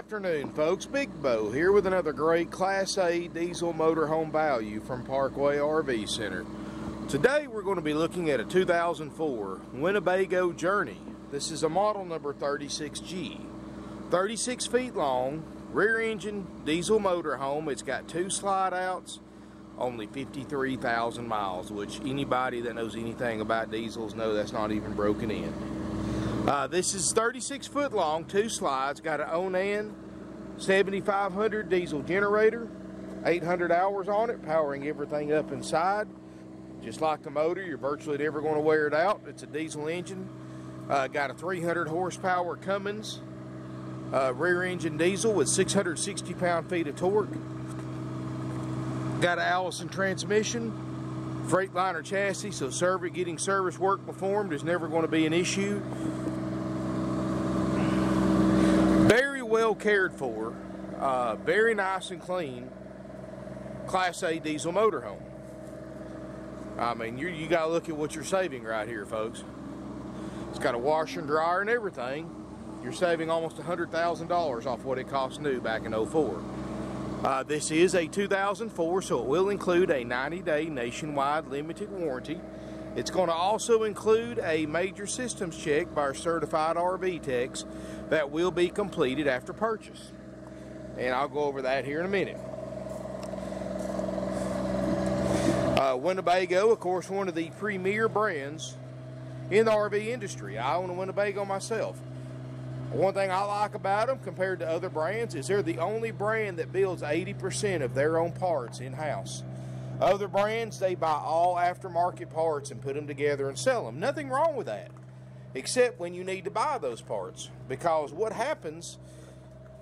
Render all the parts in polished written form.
afternoon, folks. Big Bo here with another great Class A diesel motorhome value from Parkway RV Center. Today we're going to be looking at a 2004 Winnebago Journey. This is a model number 36G. 36 feet long, rear engine diesel motorhome. It's got 2 slide outs, only 53,000 miles, which anybody that knows anything about diesels know that's not even broken in. This is 36 foot long, 2 slides, got an Onan 7500 diesel generator, 800 hours on it, powering everything up inside. Just like the motor, you're virtually never going to wear it out. It's a diesel engine. Got a 300 horsepower Cummins rear engine diesel with 660 pound-feet of torque. Got an Allison transmission, Freightliner chassis, so getting service work performed is never going to be an issue. Very well cared for, very nice and clean Class A diesel motorhome. I mean, you got to look at what you're saving right here, folks. It's got a washer and dryer and everything. You're saving almost $100,000 off what it cost new back in '04. This is a 2004, so it will include a 90-day nationwide limited warranty. It's going to also include a major systems check by our certified RV techs that will be completed after purchase. And I'll go over that here in a minute. Winnebago, of course, one of the premier brands in the RV industry. I own a Winnebago myself. One thing I like about them compared to other brands is they're the only brand that builds 80% of their own parts in-house. Other brands, they buy all aftermarket parts and put them together and sell them. Nothing wrong with that, except when you need to buy those parts. Because what happens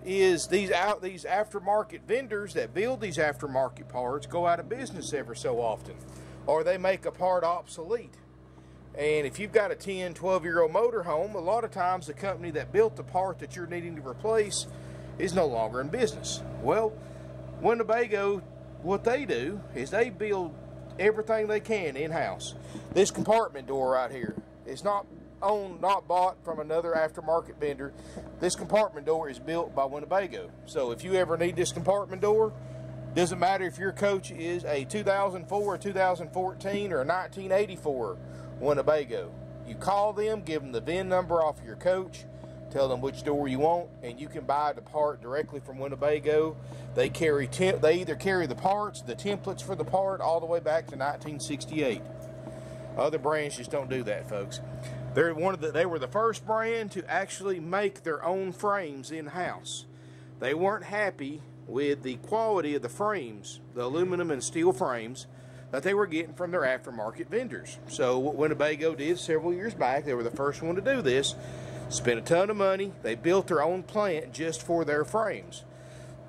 is these aftermarket vendors that build these aftermarket parts go out of business every so often, or they make a part obsolete. And if you've got a 10, 12-year-old motorhome, a lot of times the company that built the part that you're needing to replace is no longer in business. Well, Winnebago, what they do is they build everything they can in-house. This compartment door right here is not bought from another aftermarket vendor. This compartment door is built by Winnebago. So if you ever need this compartment door, doesn't matter if your coach is a 2004, a 2014, or a 1984 Winnebago. You call them, give them the VIN number off of your coach, tell them which door you want, and you can buy the part directly from Winnebago. They either carry the parts, the templates for the part, all the way back to 1968. Other brands just don't do that, folks. They were the first brand to actually make their own frames in-house. They weren't happy with the quality of the frames, the aluminum and steel frames, that they were getting from their aftermarket vendors. So what Winnebago did several years back, they were the first one to do this, spent a ton of money, they built their own plant just for their frames.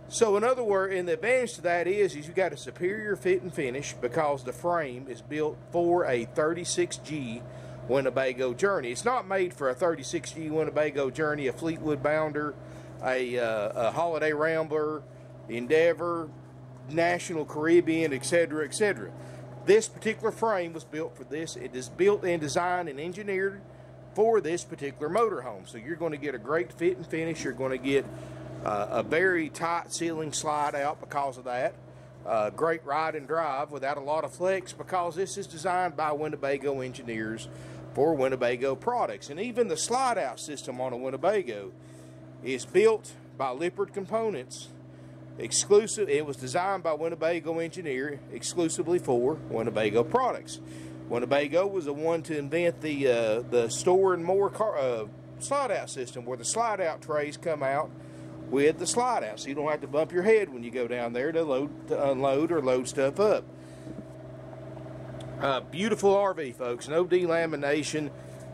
So in other words, and the advantage to that is you got a superior fit and finish because the frame is built for a 36G Winnebago Journey. It's not made for a 36G Winnebago Journey, a Fleetwood Bounder, a Holiday Rambler, Endeavor, National Caribbean, etc., etc. This particular frame was built for this. It is built and designed and engineered for this particular motorhome. So you're going to get a great fit and finish. You're going to get a very tight ceiling slide out because of that. Great ride and drive without a lot of flex because this is designed by Winnebago engineers for Winnebago products. And even the slide out system on a Winnebago is built by Lippert Components. Exclusive. It was designed by Winnebago engineer exclusively for Winnebago products. Winnebago was the one to invent the store and more slide out system, where the slide out trays come out with the slide out, so you don't have to bump your head when you go down there to unload or load stuff up. Beautiful RV, folks. No delamination.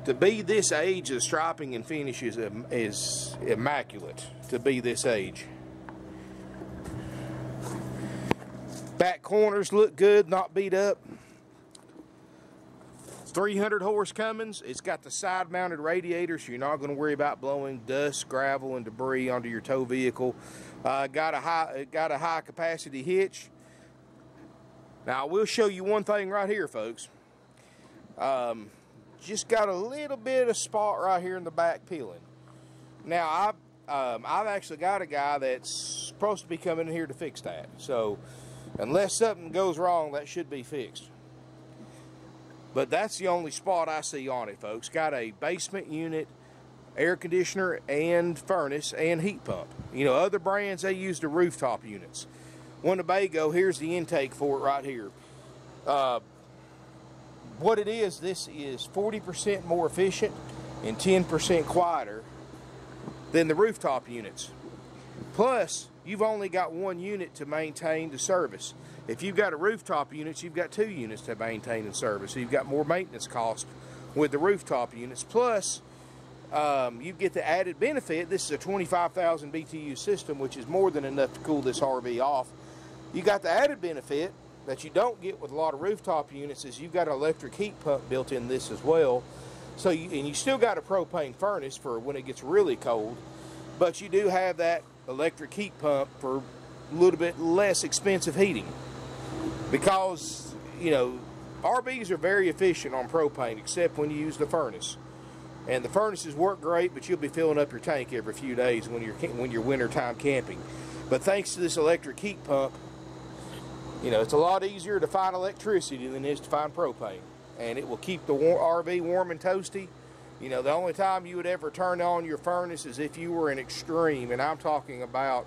To be this age, the striping and finish is immaculate. To be this age. Back corners look good, not beat up. 300 horse Cummins. It's got the side mounted radiator, so you're not going to worry about blowing dust, gravel, and debris onto your tow vehicle. Got a high capacity hitch. Now I will show you one thing right here, folks. Just got a little bit of spot right here in the back peeling. Now I've actually got a guy that's supposed to be coming in here to fix that. So unless something goes wrong, that should be fixed. But that's the only spot I see on it, folks. Got a basement unit, air conditioner, and furnace, and heat pump. You know, other brands, they use the rooftop units. Winnebago, here's the intake for it right here. What it is, this is 40% more efficient and 10% quieter than the rooftop units. Plus, you've only got one unit to maintain the service. If you've got a rooftop unit, you've got 2 units to maintain and service. So you've got more maintenance cost with the rooftop units. Plus, you get the added benefit. This is a 25,000 BTU system, which is more than enough to cool this RV off. You got the added benefit that you don't get with a lot of rooftop units is you've got an electric heat pump built in this as well. So you still got a propane furnace for when it gets really cold, but you do have that electric heat pump for a little bit less expensive heating. Because, you know, RVs are very efficient on propane, except when you use the furnace. And the furnaces work great, but you'll be filling up your tank every few days when you're wintertime camping. But thanks to this electric heat pump, you know, it's a lot easier to find electricity than it is to find propane. And it will keep the RV warm and toasty. You know, the only time you would ever turn on your furnace is if you were in extreme, and I'm talking about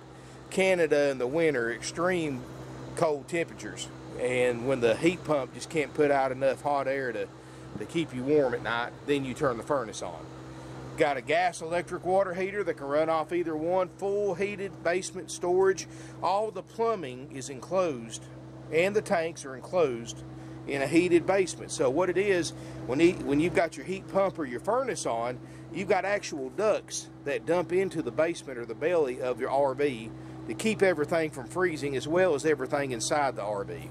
Canada in the winter, extreme cold temperatures. And when the heat pump just can't put out enough hot air to keep you warm at night, then you turn the furnace on. Got a gas electric water heater that can run off either one. Full heated basement storage. All the plumbing is enclosed and the tanks are enclosed in a heated basement. So what it is, when you've got your heat pump or your furnace on, you've got actual ducts that dump into the basement or the belly of your RV to keep everything from freezing, as well as everything inside the RV.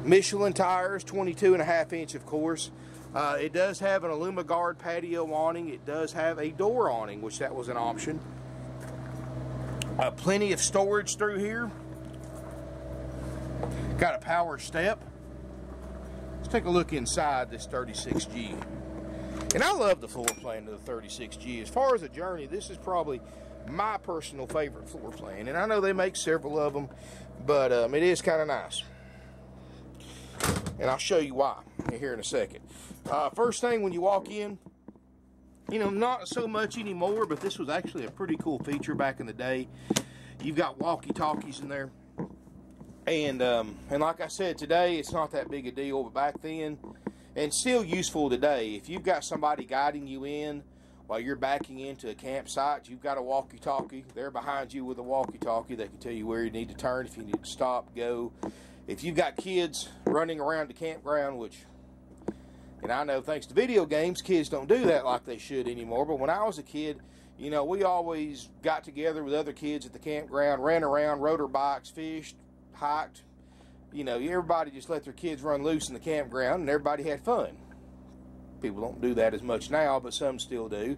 Michelin tires, 22.5 inch, of course. It does have an AlumiGuard patio awning. It does have a door awning, which that was an option. Plenty of storage through here. Got a power step. Let's take a look inside this 36G. And I love the floor plan of the 36G. As far as a Journey, this is probably my personal favorite floor plan. And I know they make several of them, but it is kind of nice. And I'll show you why here in a second. First thing when you walk in, you know, not so much anymore, but this was actually a pretty cool feature back in the day. You've got walkie-talkies in there. And like I said, today it's not that big a deal, but back then, and still useful today, if you've got somebody guiding you in while you're backing into a campsite, you've got a walkie-talkie. They're behind you with a walkie-talkie. They can tell you where you need to turn, if you need to stop, go. If you've got kids running around the campground, which, and I know thanks to video games, kids don't do that like they should anymore, but when I was a kid, you know, we always got together with other kids at the campground, ran around, rode our bikes, fished, hiked. You know, everybody just let their kids run loose in the campground, and everybody had fun. People don't do that as much now, but some still do.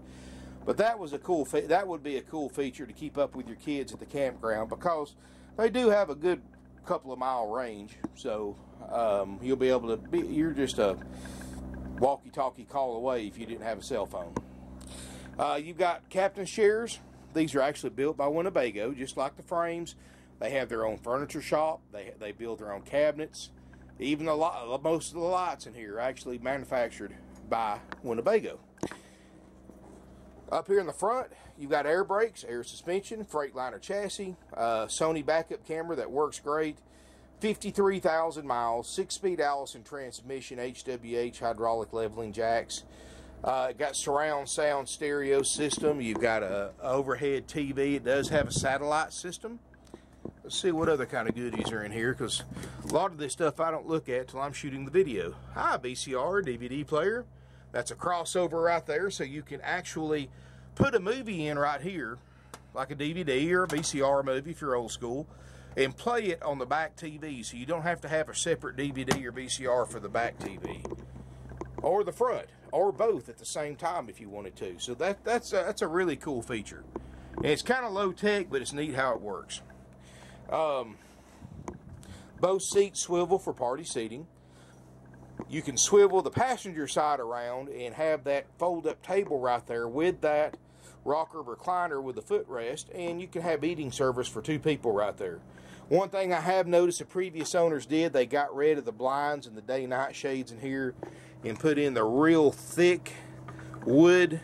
But that was a cool. That would be a cool feature to keep up with your kids at the campground, because they do have a good couple of mile range. So you'll be able to. You're just a walkie-talkie call away if you didn't have a cell phone. You've got captain's chairs. These are actually built by Winnebago, just like the frames. They have their own furniture shop. They build their own cabinets. Even most of the lights in here are actually manufactured by Winnebago. Up here in the front, you've got air brakes, air suspension, Freightliner chassis, Sony backup camera that works great, 53,000 miles, 6-speed Allison transmission, HWH Hydralic Leveling Jacks. Got surround sound stereo system. You've got a overhead TV. It does have a satellite system. Let's see what other kind of goodies are in here, because a lot of this stuff I don't look at till I'm shooting the video. Hi, Vcr Dvd Player. That's a crossover right there, so you can actually put a movie in right here, like a DVD or a VCR movie if you're old school, and play it on the back TV, so you don't have to have a separate DVD or VCR for the back TV, or the front, or both at the same time if you wanted to. So that's a really cool feature. And it's kind of low tech, but it's neat how it works. Both seats swivel for party seating. You can swivel the passenger side around and have that fold-up table right there with that rocker recliner with a footrest, and you can have eating service for 2 people right there. One thing I have noticed the previous owners did, they got rid of the blinds and the day-night shades in here and put in the real thick wood,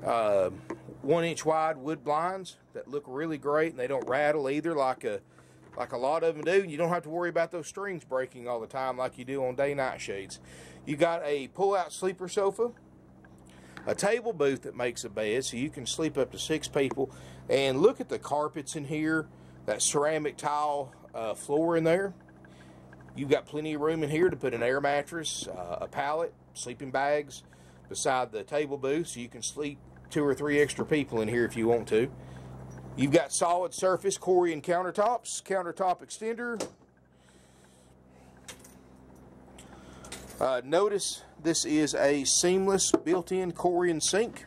1-inch wide wood blinds that look really great, and they don't rattle either like a lot of them do. You don't have to worry about those strings breaking all the time like you do on day-night shades. You got a pull-out sleeper sofa, a table booth that makes a bed so you can sleep up to 6 people. And look at the carpets in here, that ceramic tile floor in there. You've got plenty of room in here to put an air mattress, a pallet, sleeping bags beside the table booth so you can sleep 2 or 3 extra people in here if you want to. You've got solid surface Corian countertops, countertop extender. Notice this is a seamless built-in Corian sink.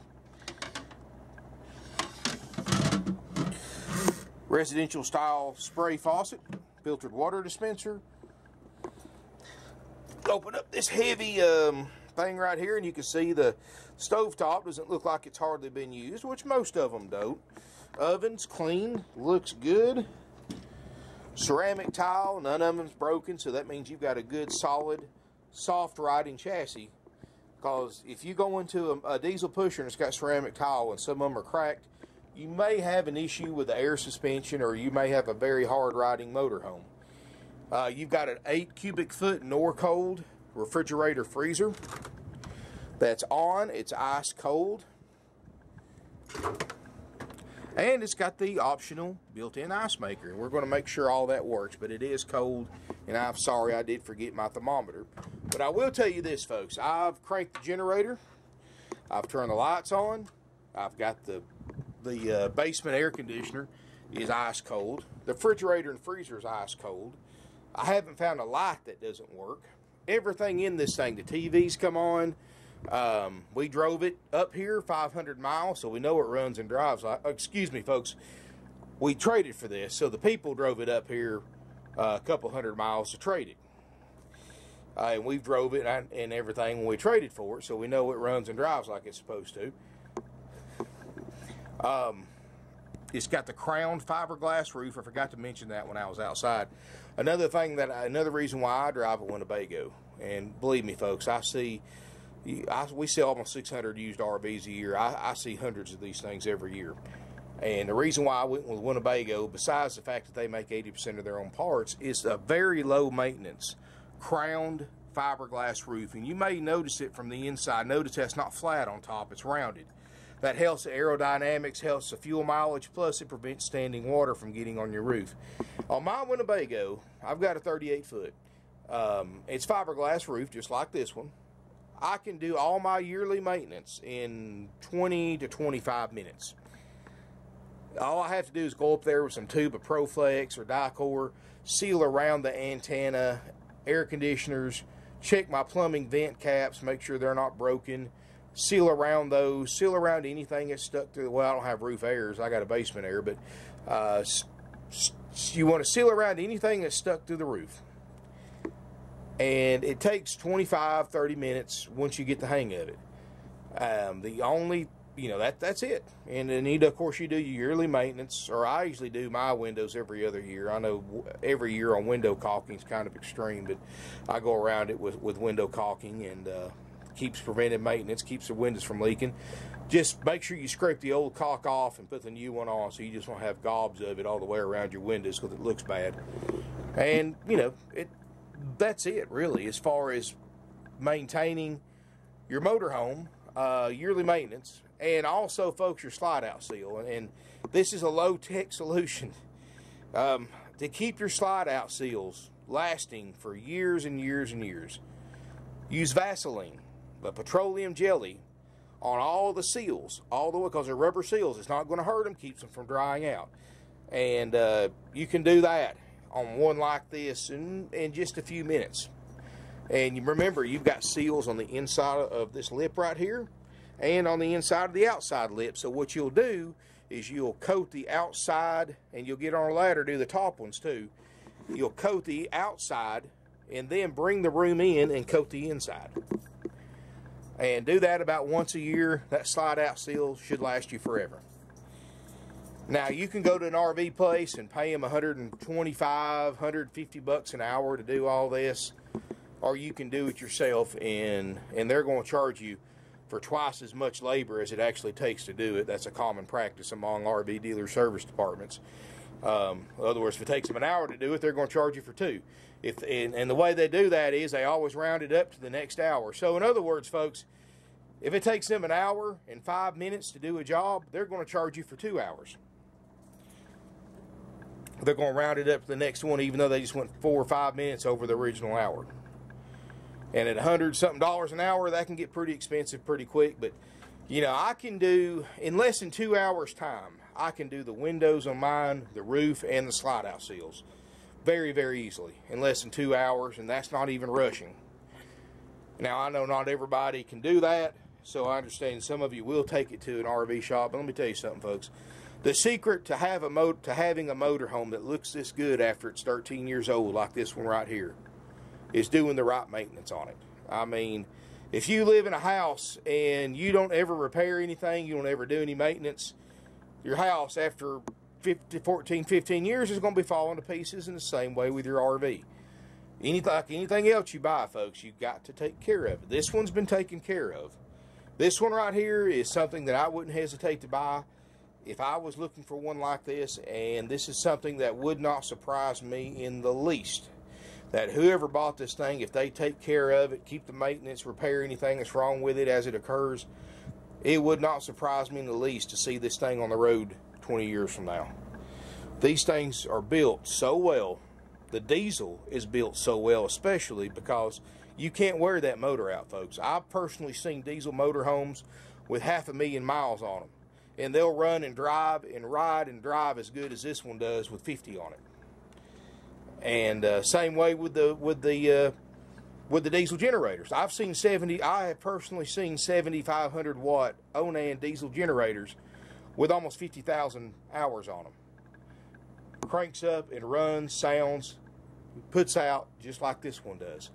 Residential style spray faucet, filtered water dispenser. Open up this heavy thing right here and you can see the stovetop doesn't look like it's hardly been used, which most of them don't. Oven's clean, looks good. Ceramic tile, none of them's broken, so that means you've got a good solid soft riding chassis. Because if you go into a diesel pusher and it's got ceramic tile and some of them are cracked, you may have an issue with the air suspension, or you may have a very hard riding motorhome. You've got an 8 cubic foot Norcold refrigerator freezer that's on. It's ice cold, and it's got the optional built-in ice maker. And we're going to make sure all that works, but it is cold, and I'm sorry I did forget my thermometer. But I will tell you this, folks, I've cranked the generator, I've turned the lights on, I've got the basement air conditioner is ice cold, the refrigerator and freezer is ice cold. I haven't found a light that doesn't work. Everything in this thing, the TVs come on. We drove it up here 500 miles, so we know it runs and drives like, excuse me folks, we traded for this, so the people drove it up here a couple 100 miles to trade it. And we drove it and everything when we traded for it, so we know it runs and drives like it's supposed to. It's got the crowned fiberglass roof. I forgot to mention that when I was outside. Another reason why I drive a Winnebago, and believe me folks, we sell almost 600 used RVs a year. I see hundreds of these things every year. And the reason why I went with Winnebago, besides the fact that they make 80% of their own parts, is a very low maintenance crowned fiberglass roof. And you may notice it from the inside. Notice that's not flat on top, it's rounded. That helps the aerodynamics, helps the fuel mileage, plus it prevents standing water from getting on your roof. On my Winnebago, I've got a 38 foot. It's fiberglass roof, just like this one. I can do all my yearly maintenance in 20 to 25 minutes. All I have to do is go up there with some tube of Proflex or Dicor, seal around the antenna, air conditioners, check my plumbing vent caps, make sure they're not broken, seal around those, seal around anything that's stuck through. Well, I don't have roof airs, I got a basement air, but you want to seal around anything that's stuck through the roof. And it takes 25-30 minutes once you get the hang of it. That's it. And then of course you do your yearly maintenance, or I usually do my windows every other year. I know every year on window caulking is kind of extreme, but I go around it with window caulking, and keeps preventive maintenance, keeps the windows from leaking. Just make sure you scrape the old caulk off and put the new one on, so you just won't have gobs of it all the way around your windows because it looks bad. And that's it really as far as maintaining your motorhome, yearly maintenance. And also, folks, your slide out seal, and this is a low-tech solution to keep your slide out seals lasting for years and years and years. Use Vaseline, the petroleum jelly, on all the seals, all the way, because they're rubber seals. It's not going to hurt them, keeps them from drying out. And you can do that on one like this in just a few minutes. And you remember, you've got seals on the inside of this lip right here and on the inside of the outside lip. So what you'll do is you'll coat the outside, and you'll get on a ladder, do the top ones too. You'll coat the outside and then bring the room in and coat the inside. And do that about once a year. That slide out seal should last you forever. Now, you can go to an RV place and pay them $125, $150 an hour to do all this, or you can do it yourself, and they're going to charge you for twice as much labor as it actually takes to do it. That's a common practice among RV dealer service departments. In other words, if it takes them an hour to do it, they're going to charge you for two. And the way they do that is they always round it up to the next hour. So in other words, folks, if it takes them an hour and 5 minutes to do a job, they're going to charge you for 2 hours. They're going to round it up to the next one, even though they just went 4 or 5 minutes over the original hour. And at $100-something an hour, that can get pretty expensive pretty quick. But, you know, I can do, in less than 2 hours' time, I can do the windows on mine, the roof, and the slide-out seals very, very easily in less than 2 hours, and that's not even rushing. Now, I know not everybody can do that, so I understand some of you will take it to an RV shop. But let me tell you something, folks. The secret to having a motorhome that looks this good after it's 13 years old, like this one right here, is doing the right maintenance on it. I mean, if you live in a house and you don't ever repair anything, you don't ever do any maintenance, your house after 14, 15 years is going to be falling to pieces, in the same way with your RV. Anything else you buy, folks, you've got to take care of it. This one's been taken care of. This one right here is something that I wouldn't hesitate to buy if I was looking for one like this, and this is something that would not surprise me in the least. That whoever bought this thing, if they take care of it, keep the maintenance, repair anything that's wrong with it as it occurs, it would not surprise me in the least to see this thing on the road 20 years from now. These things are built so well. The diesel is built so well, especially because you can't wear that motor out, folks. I've personally seen diesel motorhomes with 500,000 miles on them, and they'll run and drive and ride and drive as good as this one does with 50 on it. And same way with the diesel generators. I have personally seen 7,500 watt Onan diesel generators with almost 50,000 hours on them. Cranks up and runs, sounds, puts out just like this one does.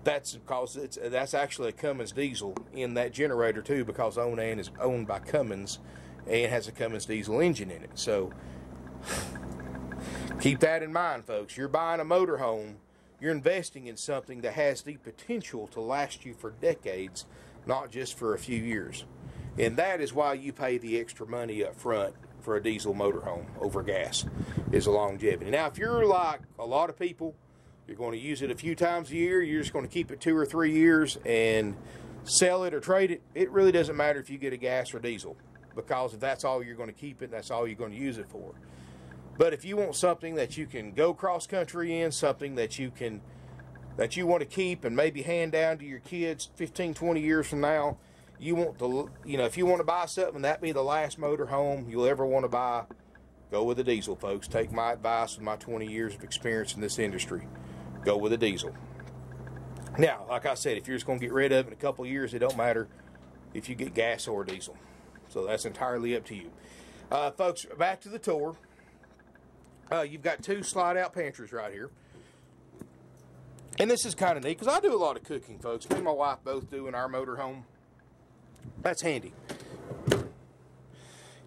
That's because that's actually a Cummins diesel in that generator too, because Onan is owned by Cummins and has a Cummins diesel engine in it. So keep that in mind, folks. You're buying a motorhome, you're investing in something that has the potential to last you for decades, not just for a few years. And that is why you pay the extra money up front for a diesel motorhome over gas, is the longevity. Now, if you're like a lot of people, you're going to use it a few times a year, you're just going to keep it 2 or 3 years and sell it or trade it, it really doesn't matter if you get a gas or diesel, because if that's all you're going to keep it, that's all you're going to use it for. But if you want something that you can go cross country in, something that you want to keep and maybe hand down to your kids 15, 20 years from now, you want to, if you want to buy something, that be the last motorhome you'll ever want to buy, go with a diesel, folks. Take my advice with my 20 years of experience in this industry. Go with a diesel. Now, like I said, if you're just going to get rid of it in a couple of years, it don't matter if you get gas or diesel. So that's entirely up to you. Folks, back to the tour. You've got 2 slide-out pantries right here. And this is kind of neat, because I do a lot of cooking, folks. Me and my wife both do in our motorhome. That's handy.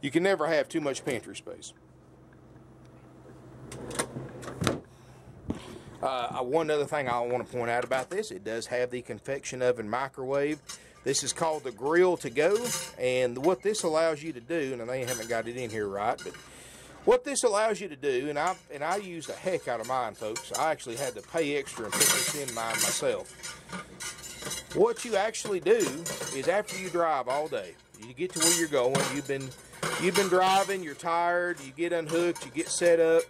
You can never have too much pantry space. One other thing I want to point out about this, it does have the Confection oven microwave. This is called the Grill to Go, and what this allows you to do, and they haven't got it in here right, but what this allows you to do, and I used the heck out of mine, folks. I actually had to pay extra and put this in mine myself. What you actually do is, after you drive all day, you get to where you're going, you've been driving, you're tired, you get unhooked, you get set up.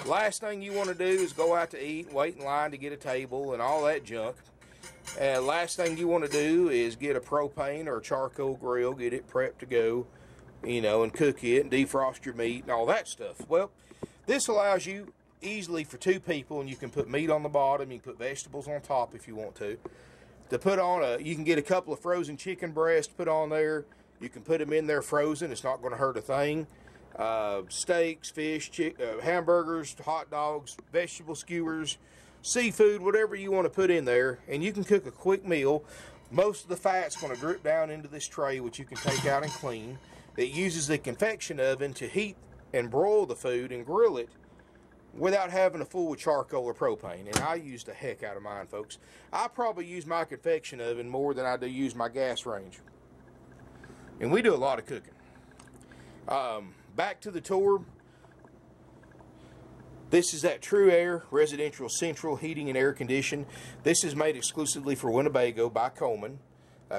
Last thing you want to do is go out to eat and wait in line to get a table and all that junk. Last thing you want to do is get a propane or a charcoal grill, get it prepped to go, and cook it and defrost your meat and all that stuff. Well, this allows you easily for 2 people, and you can put meat on the bottom, you can put vegetables on top if you want to put on you can get a couple of frozen chicken breasts put on there. You can put them in there frozen. It's not going to hurt a thing. Steaks, fish, hamburgers, hot dogs, vegetable skewers, seafood, whatever you want to put in there, and you can cook a quick meal Most of the fat's going to drip down into this tray, which you can take out and clean. It uses the Confection oven to heat and broil the food and grill it without having to fool with charcoal or propane. And I use the heck out of mine, folks. I probably use my Confection oven more than I do use my gas range. And we do a lot of cooking. Back to the tour. This is that True Air Residential Central Heating and Air Condition. This is made exclusively for Winnebago by Coleman.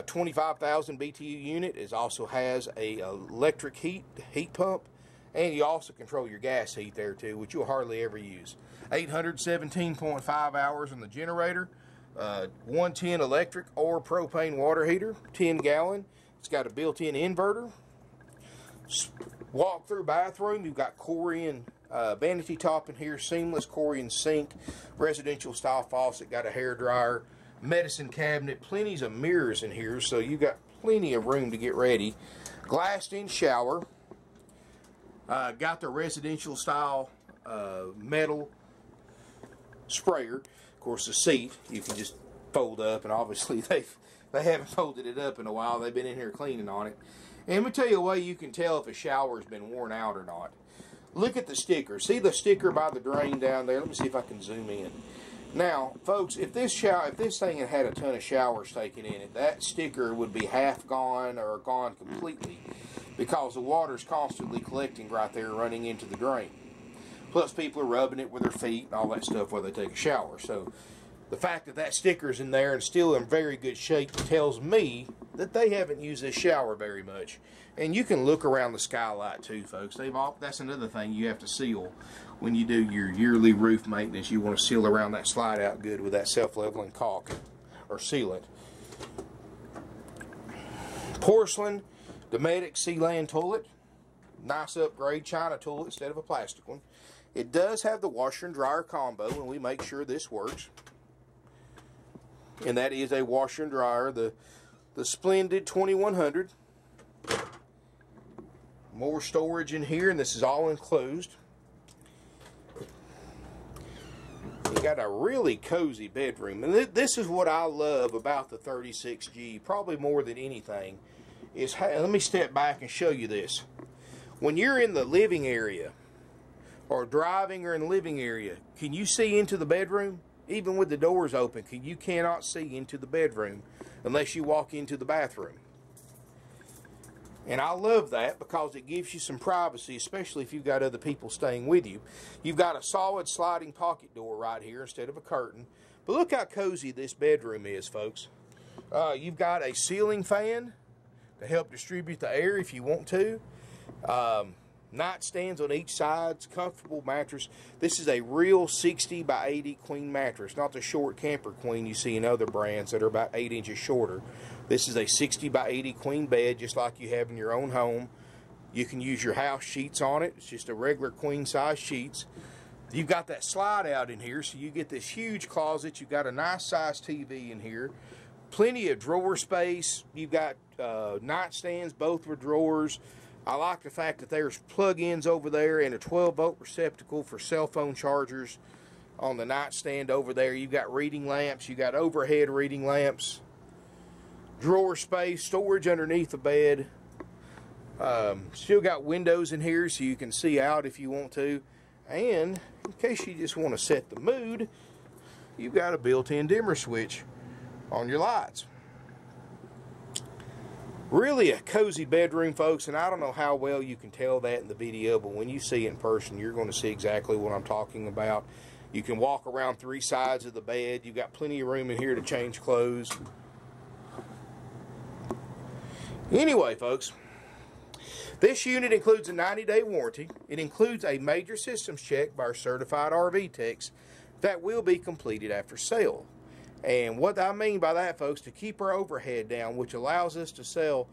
25,000 BTU unit. It also has a electric heat pump, and you also control your gas heat there too, which you'll hardly ever use. 817.5 hours on the generator. 110 electric or propane water heater, 10 gallon. It's got a built-in inverter. Walk-through bathroom. You've got Corian vanity top in here, seamless Corian sink, residential style faucet, got a hair dryer, medicine cabinet, plenty of mirrors in here, so you got plenty of room to get ready. Glassed-in shower. Got the residential style metal sprayer. Of course, the seat you can just fold up, and obviously they haven't folded it up in a while. They've been in here cleaning on it. And let me tell you a way you can tell if a shower's been worn out or not. Look at the sticker. See the sticker by the drain down there? Let me see if I can zoom in. Now, folks, if this thing had had a ton of showers taken in it, that sticker would be half gone or gone completely, because the water's constantly collecting right there, running into the drain. Plus, people are rubbing it with their feet and all that stuff while they take a shower. So, the fact that that sticker's in there and still in very good shape tells me that they haven't used this shower very much. And you can look around the skylight too, folks. That's another thing you have to seal when you do your yearly roof maintenance. You want to seal around that slide out good with that self-leveling caulk or sealant. Porcelain Dometic Sealand toilet. Nice upgrade, China toilet instead of a plastic one. It does have the washer and dryer combo, and we make sure this works. And that is a washer and dryer, the Splendid 2100. More storage in here, and this is all enclosed. You got a really cozy bedroom, and this is what I love about the 36G, probably more than anything. Is let me step back and show you this. When you're in the living area, or driving or in the living area, can you see into the bedroom? Even with the doors open, you cannot see into the bedroom unless you walk into the bathroom. And I love that because it gives you some privacy, especially if you've got other people staying with you. You've got a solid sliding pocket door right here instead of a curtain. But look how cozy this bedroom is, folks. You've got a ceiling fan to help distribute the air if you want to. Nightstands on each side, comfortable mattress. This is a real 60 by 80 queen mattress, not the short camper queen you see in other brands that are about 8 inches shorter. This is a 60 by 80 queen bed, just like you have in your own home. You can use your house sheets on it. It's just a regular queen size sheets. You've got that slide out in here, so you get this huge closet. You've got a nice size TV in here. Plenty of drawer space. You've got nightstands, both with drawers. I like the fact that there's plug-ins over there and a 12-volt receptacle for cell phone chargers on the nightstand over there. You've got reading lamps. You've got overhead reading lamps. Drawer space, storage underneath the bed. Still got windows in here so you can see out if you want to. And in case you just want to set the mood, you've got a built-in dimmer switch on your lights. Really a cozy bedroom, folks, and I don't know how well you can tell that in the video, but when you see it in person, you're going to see exactly what I'm talking about. You can walk around 3 sides of the bed. You've got plenty of room in here to change clothes. Anyway, folks, this unit includes a 90-day warranty. It includes a major systems check by our certified RV techs that will be completed after sale. And what I mean by that, folks, to keep our overhead down, which allows us to sell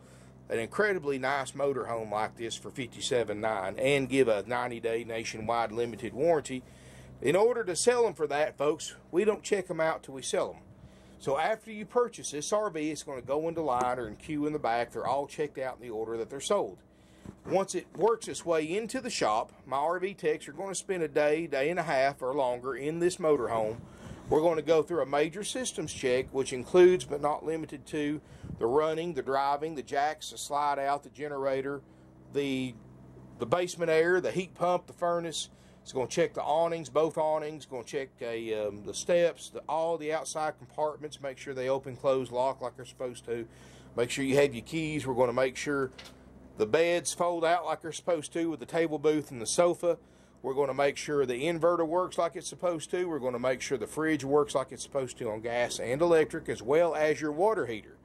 an incredibly nice motorhome like this for $57,900 and give a 90-day nationwide limited warranty. In order to sell them for that, folks, we don't check them out till we sell them. So after you purchase this RV, it's going to go into line or in queue in the back. They're all checked out in the order that they're sold. Once it works its way into the shop, my RV techs are going to spend a day, day and a half or longer in this motorhome, We're going to go through a major systems check, which includes but not limited to the running, the driving, the jacks, the slide out, the generator, the basement air, the heat pump, the furnace. It's going to check the awnings, both awnings. Going to check the steps, all the outside compartments, make sure they open, close, lock like they're supposed to. Make sure you have your keys. We're going to make sure the beds fold out like they're supposed to with the table booth and the sofa. We're going to make sure the inverter works like it's supposed to. We're going to make sure the fridge works like it's supposed to on gas and electric, as well as your water heater.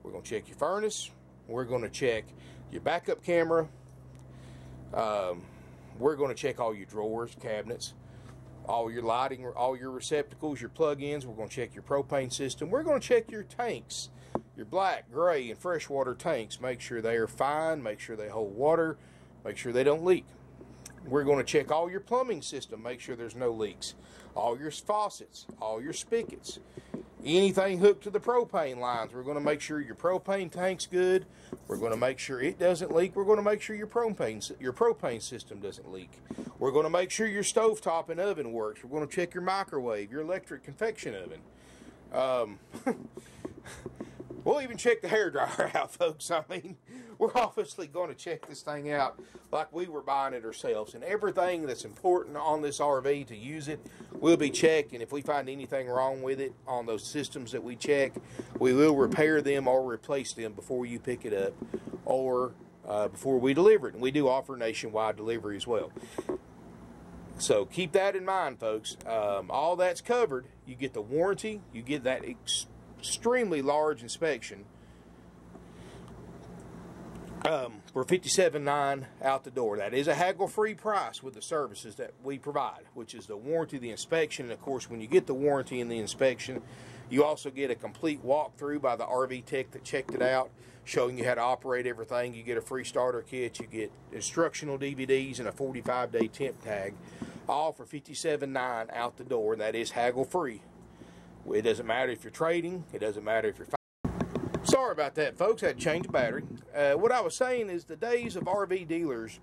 We're going to check your furnace. We're going to check your backup camera. We're going to check all your drawers, cabinets, all your lighting, all your receptacles, your plug-ins. We're going to check your propane system. We're going to check your tanks, your black, gray, and freshwater tanks. Make sure they are fine. Make sure they hold water. Make sure they don't leak. We're going to check all your plumbing system. Make sure there's no leaks. All your faucets, all your spigots, anything hooked to the propane lines. We're going to make sure your propane tank's good. We're going to make sure it doesn't leak. We're going to make sure your propane system doesn't leak. We're going to make sure your stovetop and oven works. We're going to check your microwave, your electric confection oven. We'll even check the hairdryer out, folks. I mean, we're obviously going to check this thing out like we were buying it ourselves. And everything that's important on this RV to use it will be checked. And if we find anything wrong with it on those systems that we check, we will repair them or replace them before you pick it up or before we deliver it. And we do offer nationwide delivery as well. So keep that in mind, folks. All that's covered. You get the warranty. You get that extremely large inspection for $57,900 out the door. That is a haggle-free price with the services that we provide, which is the warranty, the inspection, and of course when you get the warranty and the inspection, you also get a complete walkthrough by the RV tech that checked it out, showing you how to operate everything. You get a free starter kit, you get instructional DVDs, and a 45-day temp tag, all for $57,900 out the door, and that is haggle-free. It doesn't matter if you're trading. It doesn't matter if you're... Sorry about that, folks. I had to change the battery. What I was saying is the days of RV dealers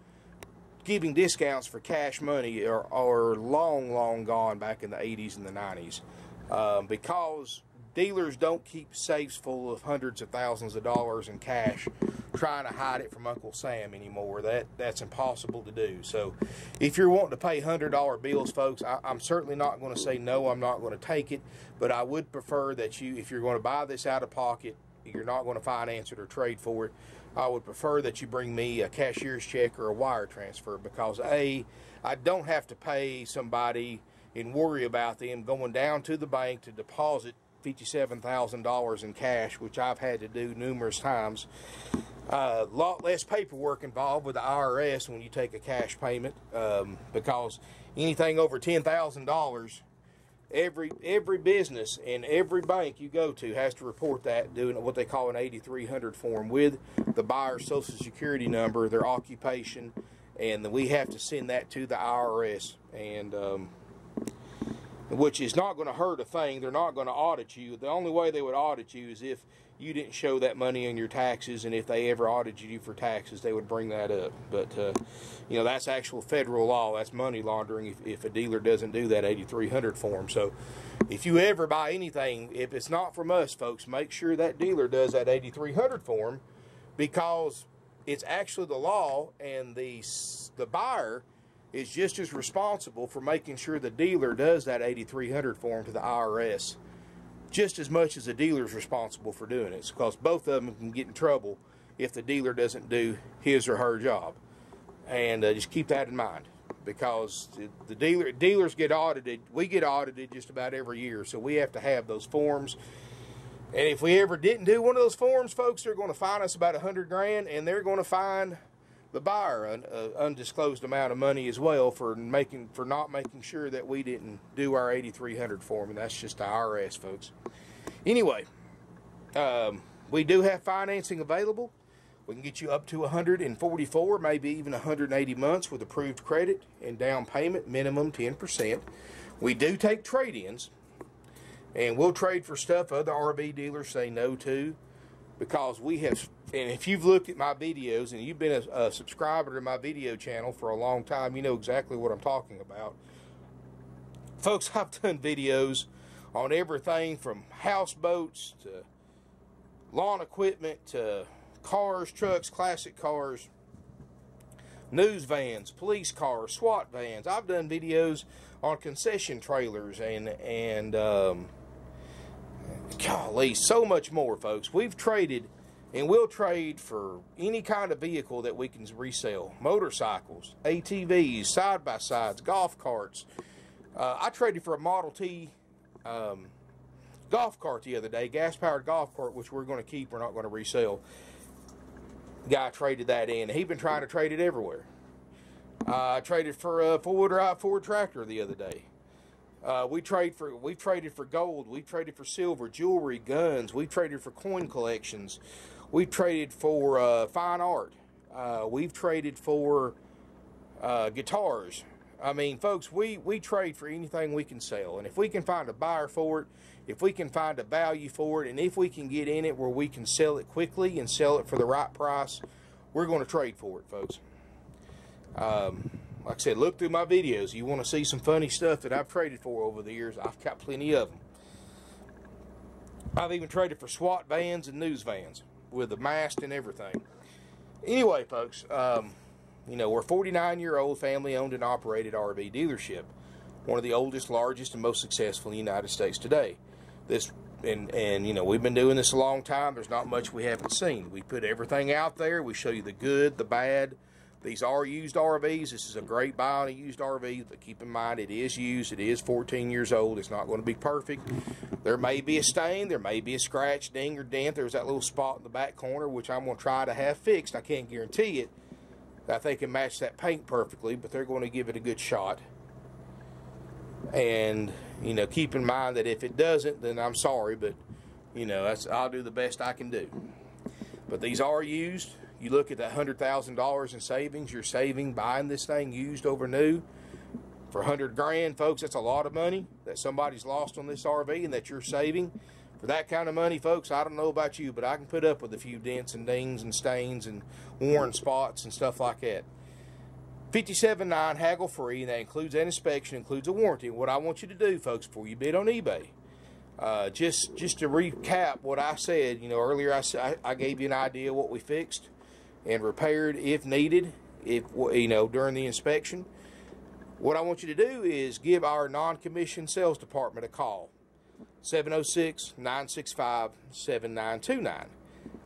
giving discounts for cash money are long, long gone back in the 80s and the 90s. Because dealers don't keep safes full of hundreds of thousands of dollars in cash trying to hide it from Uncle Sam anymore. That's impossible to do. So if you're wanting to pay $100 bills, folks, I'm certainly not going to say no, I'm not going to take it, but I would prefer that if you're going to buy this out of pocket, you're not going to finance it or trade for it, I would prefer that you bring me a cashier's check or a wire transfer, because I don't have to pay somebody and worry about them going down to the bank to deposit $57,000 in cash, which I've had to do numerous times. A lot less paperwork involved with the IRS when you take a cash payment, because anything over $10,000, every business and every bank you go to has to report that, doing what they call an 8300 form with the buyer's social security number, their occupation, and we have to send that to the IRS, and which is not going to hurt a thing. They're not going to audit you. The only way they would audit you is if you didn't show that money on your taxes, and if they ever audited you for taxes, they would bring that up. But, you know, that's actual federal law. That's money laundering if a dealer doesn't do that 8300 form. So if you ever buy anything, if it's not from us, folks, make sure that dealer does that 8300 form, because it's actually the law, and the buyer is just as responsible for making sure the dealer does that 8300 form to the IRS, just as much as the dealer is responsible for doing it, because both of them can get in trouble if the dealer doesn't do his or her job. And just keep that in mind, because the dealers get audited. We get audited just about every year, so we have to have those forms. And if we ever didn't do one of those forms, folks, they're going to fine us about $100 grand, and they're going to fine the buyer an undisclosed amount of money as well for not making sure that we didn't do our 8300 form, and that's just the IRS, folks. Anyway, we do have financing available. We can get you up to 144, maybe even 180 months with approved credit and down payment, minimum 10%. We do take trade-ins, and we'll trade for stuff other RV dealers say no to, because we have, and if you've looked at my videos and you've been a subscriber to my video channel for a long time, you know exactly what I'm talking about. Folks, I've done videos on everything from houseboats to lawn equipment to cars, trucks, classic cars, news vans, police cars, SWAT vans. I've done videos on concession trailers and golly, so much more, folks. We've traded and we'll trade for any kind of vehicle that we can resell. Motorcycles, ATVs, side-by-sides, golf carts. I traded for a Model T golf cart the other day, gas-powered golf cart, which we're going to keep. We're not going to resell. Guy traded that in. He's been trying to trade it everywhere. I traded for a four-wheel drive Ford tractor the other day. We've traded for gold. We've traded for silver, jewelry, guns. We've traded for coin collections. We've traded for fine art. We've traded for guitars. I mean, folks, we trade for anything we can sell. And if we can find a buyer for it, if we can find a value for it, and if we can get in it where we can sell it quickly and sell it for the right price, we're going to trade for it, folks. Like I said, look through my videos. You want to see some funny stuff that I've traded for over the years. I've got plenty of them. I've even traded for SWAT vans and news vans with the mast and everything. Anyway, folks, you know, we're a 49-year-old family-owned and operated RV dealership. One of the oldest, largest, and most successful in the United States today. And you know, we've been doing this a long time. There's not much we haven't seen. We put everything out there. We show you the good, the bad. These are used RVs. This is a great buy on a used RV, but keep in mind it is used. It is 14 years old. It's not going to be perfect. There may be a stain. There may be a scratch, ding, or dent. There's that little spot in the back corner, which I'm going to try to have fixed. I can't guarantee it. I think it can match that paint perfectly, but they're going to give it a good shot. And, you know, keep in mind that if it doesn't, then I'm sorry, but, you know, I'll do the best I can do. But these are used. You look at that $100,000 in savings you're saving buying this thing used over new for $100 grand, folks. That's a lot of money that somebody's lost on this RV and that you're saving. For that kind of money, folks, I don't know about you, but I can put up with a few dents and dings and stains and worn spots and stuff like that. $57.9 haggle free, and that includes an inspection, includes a warranty. What I want you to do, folks, before you bid on eBay, just to recap what I said, you know, earlier I gave you an idea of what we fixed and repaired if needed, you know, during the inspection. What I want you to do is give our non-commissioned sales department a call, 706-965-7929.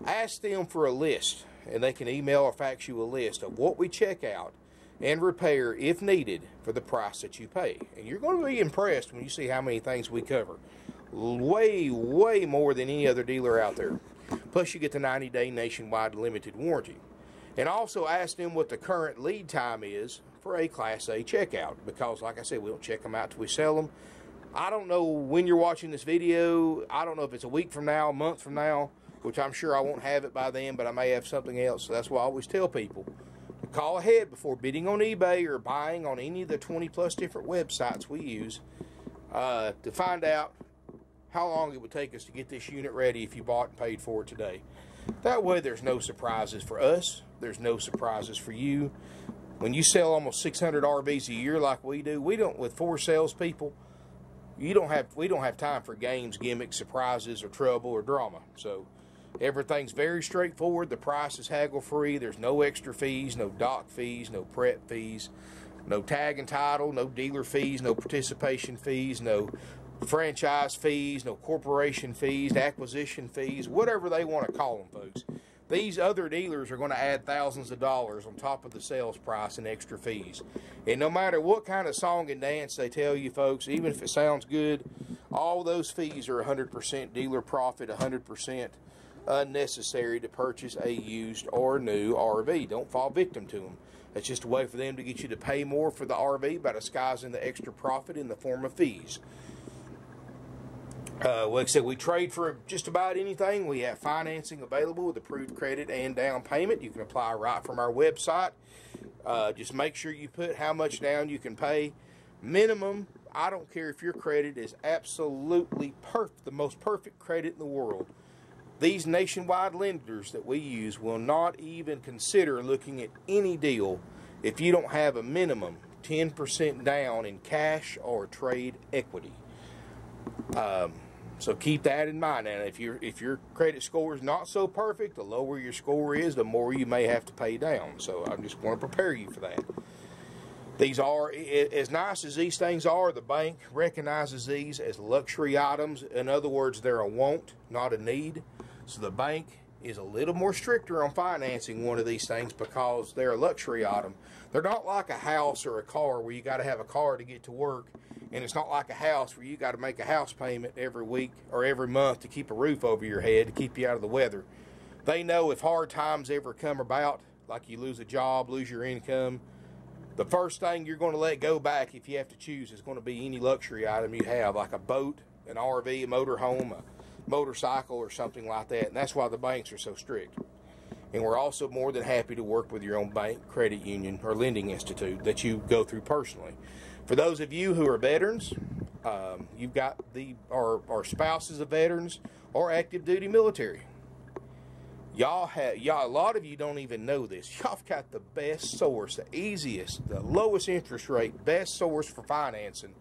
Ask them for a list, and they can email or fax you a list of what we check out and repair if needed for the price that you pay. And you're going to be impressed when you see how many things we cover. Way, way more than any other dealer out there. Plus you get the 90-day nationwide limited warranty. And also ask them what the current lead time is for a Class A checkout. Because like I said, we don't check them out till we sell them. I don't know when you're watching this video. I don't know if it's a week from now, a month from now, which I'm sure I won't have it by then, but I may have something else. So that's why I always tell people to call ahead before bidding on eBay or buying on any of the 20+ different websites we use to find out how long it would take us to get this unit ready if you bought and paid for it today. That way there's no surprises for us. There's no surprises for you. When you sell almost 600 RVs a year like we do, we don't, with 4 salespeople, we don't have time for games, gimmicks, surprises, or trouble or drama. So everything's very straightforward. The price is haggle free. There's no extra fees, no dock fees, no prep fees, no tag and title, no dealer fees, no participation fees, no franchise fees, no corporation fees, acquisition fees, whatever they want to call them, folks. These other dealers are going to add thousands of dollars on top of the sales price and extra fees. And no matter what kind of song and dance they tell you, folks, even if it sounds good, all those fees are 100% dealer profit, 100% unnecessary to purchase a used or new RV. Don't fall victim to them. That's just a way for them to get you to pay more for the RV by disguising the extra profit in the form of fees. Like I said, we trade for just about anything. We have financing available with approved credit and down payment. You can apply right from our website. Just make sure you put how much down you can pay. Minimum, I don't care if your credit is absolutely perfect, the most perfect credit in the world. These nationwide lenders that we use will not even consider looking at any deal if you don't have a minimum 10% down in cash or trade equity. So keep that in mind. And if your credit score is not so perfect, the lower your score is, the more you may have to pay down. So I just want to prepare you for that. These are, as nice as these things are, the bank recognizes these as luxury items. In other words, they're a want, not a need. So the bank is a little more stricter on financing one of these things because they're a luxury item. They're not like a house or a car where you got to have a car to get to work, and it's not like a house where you got to make a house payment every week or every month to keep a roof over your head to keep you out of the weather. They know if hard times ever come about, like you lose a job, lose your income, the first thing you're going to let go back, if you have to choose, is going to be any luxury item you have, like a boat, an RV, a motorhome, a motorcycle, or something like that. And that's why the banks are so strict. And we're also more than happy to work with your own bank, credit union, or lending institute that you go through personally. For those of you who are veterans, you've got our spouses of veterans or active duty military. Y'all, a lot of you don't even know this. Y'all have got the best source, the easiest, the lowest interest rate, best source for financing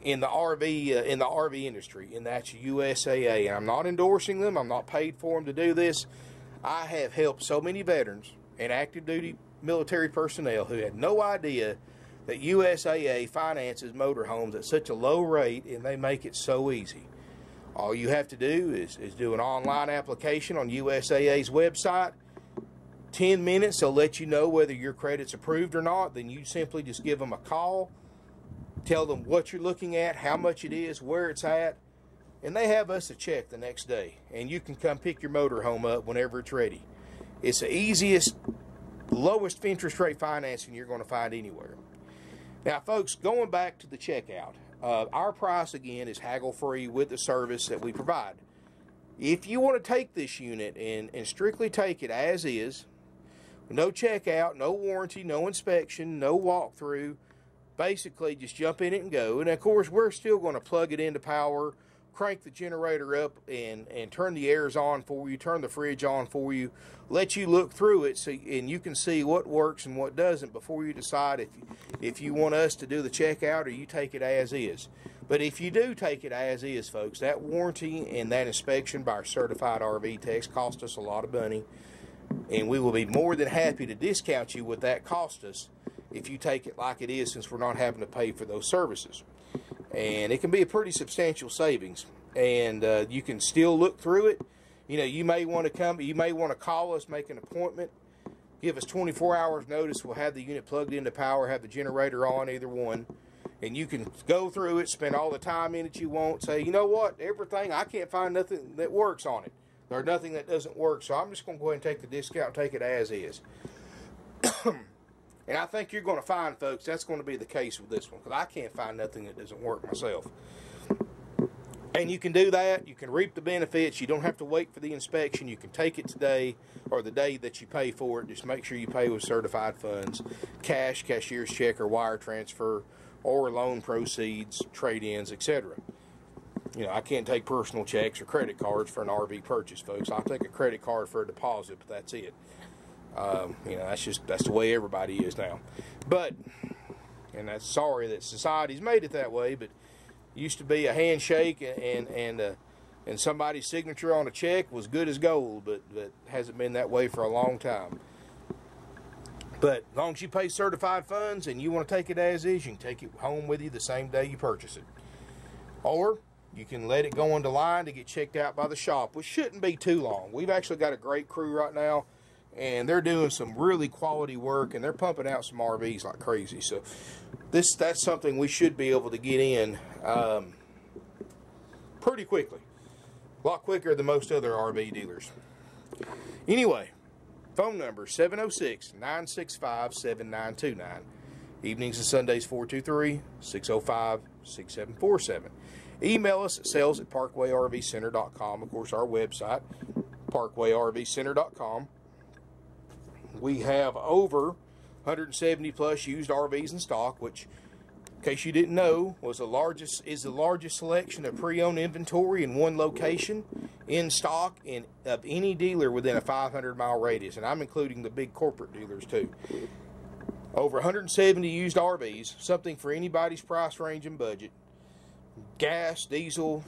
in the RV industry, and that's USAA. And I'm not endorsing them. I'm not paid for them to do this. I have helped so many veterans and active duty military personnel who had no idea that USAA finances motorhomes at such a low rate, and they make it so easy. All you have to do is do an online application on USAA's website. 10 minutes, they'll let you know whether your credit's approved or not. Then you simply just give them a call, tell them what you're looking at, how much it is, where it's at, and they have us a check the next day. And you can come pick your motorhome up whenever it's ready. It's the easiest, lowest interest rate financing you're going to find anywhere. Now, folks, going back to the checkout, our price, again, is haggle-free with the service that we provide. If you want to take this unit and strictly take it as is, no checkout, no warranty, no inspection, no walkthrough, basically just jump in it and go. And, of course, we're still going to plug it into power, crank the generator up, and turn the airs on for you, turn the fridge on for you, let you look through it and you can see what works and what doesn't before you decide if you want us to do the checkout or you take it as is. But if you do take it as is, folks, that warranty and that inspection by our certified RV techs cost us a lot of money, and we will be more than happy to discount you what that cost us if you take it like it is, since we're not having to pay for those services. And it can be a pretty substantial savings, and you can still look through it. You know, you may want to come, you may want to call us, make an appointment, give us 24 hours notice. We'll have the unit plugged into power, have the generator on, either one, and you can go through it, spend all the time in it you want, say, you know what, everything, I can't find nothing that works on it. There's nothing that doesn't work, so I'm just going to go ahead and take the discount, take it as is. And I think you're going to find, folks, that's going to be the case with this one, because I can't find nothing that doesn't work myself. And you can do that. You can reap the benefits. You don't have to wait for the inspection. You can take it today or the day that you pay for it. Just make sure you pay with certified funds, cash, cashier's check, or wire transfer, or loan proceeds, trade-ins, etc. You know, I can't take personal checks or credit cards for an RV purchase, folks. I'll take a credit card for a deposit, but that's it. You know, that's the way everybody is now. But, and that's sorry that society's made it that way, but it used to be a handshake and somebody's signature on a check was good as gold, but hasn't been that way for a long time. But as long as you pay certified funds and you want to take it as is, you can take it home with you the same day you purchase it. Or you can let it go on the line to get checked out by the shop, which shouldn't be too long. We've actually got a great crew right now, and they're doing some really quality work, and they're pumping out some RVs like crazy. So that's something we should be able to get in pretty quickly. A lot quicker than most other RV dealers. Anyway, phone number 706-965-7929. Evenings and Sundays 423-605-6747. Email us at sales@parkwayrvcenter.com. Of course, our website, parkwayrvcenter.com. We have over 170 plus used RVs in stock, which, in case you didn't know, is the largest selection of pre-owned inventory in one location in stock of any dealer within a 500-mile radius, and I'm including the big corporate dealers too. Over 170 used RVs, something for anybody's price range and budget. gas, diesel.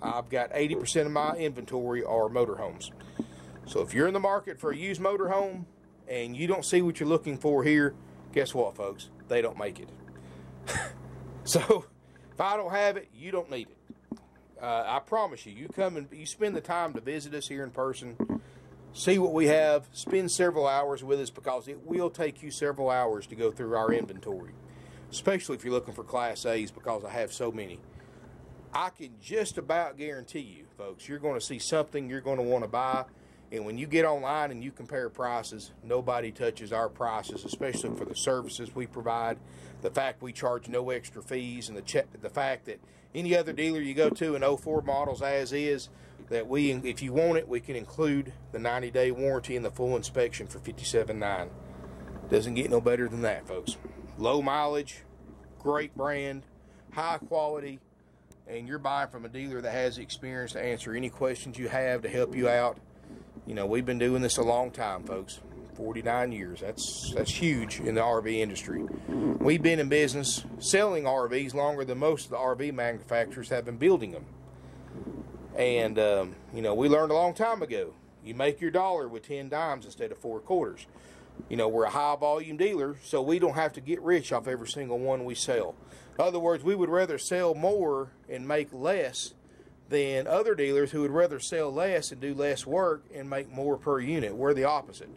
I've got 80% of my inventory are motorhomes. So if you're in the market for a used motorhome and you don't see what you're looking for here, guess what, folks? They don't make it. So if I don't have it, you don't need it. I promise you, you come and you spend the time to visit us here in person, see what we have, spend several hours with us, because it will take you several hours to go through our inventory, especially if you're looking for Class A's, because I have so many. I can just about guarantee you, folks, you're going to see something you're going to want to buy. And when you get online and you compare prices, nobody touches our prices, especially for the services we provide, the fact we charge no extra fees, and the fact that any other dealer you go to in 04 models as is, that we, if you want it, we can include the 90-day warranty and the full inspection for $57.9. Doesn't get no better than that, folks. Low mileage, great brand, high quality, and you're buying from a dealer that has the experience to answer any questions you have, to help you out. You know, we've been doing this a long time, folks. 49 years. That's huge in the RV industry. We've been in business selling RVs longer than most of the RV manufacturers have been building them. And, you know, we learned a long time ago, you make your dollar with 10 dimes instead of 4 quarters. You know, we're a high volume dealer, so we don't have to get rich off every single one we sell. In other words, we would rather sell more and make less than other dealers who would rather sell less and do less work and make more per unit. We're the opposite.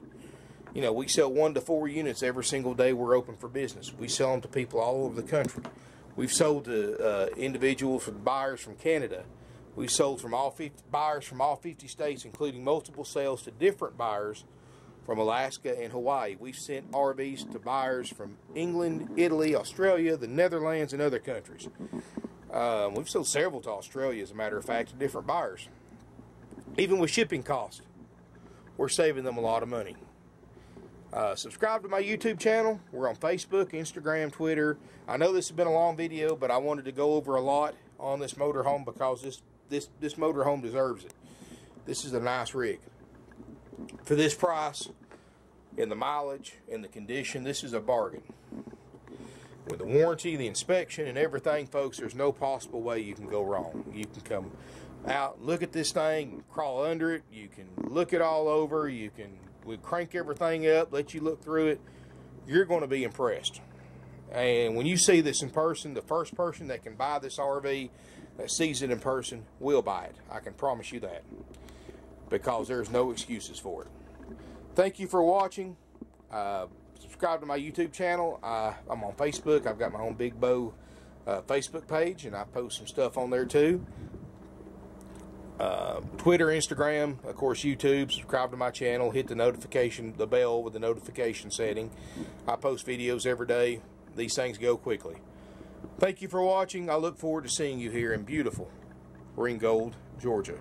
You know, we sell 1 to 4 units every single day we're open for business. We sell them to people all over the country. We've sold to individuals, from buyers from Canada. We've sold from buyers from all 50 states, including multiple sales to different buyers from Alaska and Hawaii. We've sent RVs to buyers from England, Italy, Australia, the Netherlands, and other countries. We've sold several to Australia, as a matter of fact, to different buyers. Even with shipping costs, we're saving them a lot of money. Subscribe to my YouTube channel. We're on Facebook, Instagram, Twitter. I know this has been a long video, but I wanted to go over a lot on this motorhome because this motorhome deserves it. This is a nice rig. For this price, and the mileage, and the condition, this is a bargain. With the warranty, the inspection, and everything, folks, there's no possible way you can go wrong. You can come out, look at this thing, crawl under it. You can look it all over. We crank everything up, let you look through it. You're going to be impressed. And when you see this in person, the first person that can buy this RV, that sees it in person, will buy it. I can promise you that, because there's no excuses for it. Thank you for watching. Subscribe to my YouTube channel. I'm on Facebook. I've got my own Big Bow Facebook page, and I post some stuff on there too. Twitter, Instagram, of course, YouTube. Subscribe to my channel. Hit the bell with the notification setting. I post videos every day. These things go quickly. Thank you for watching. I look forward to seeing you here in beautiful Ringgold, Georgia.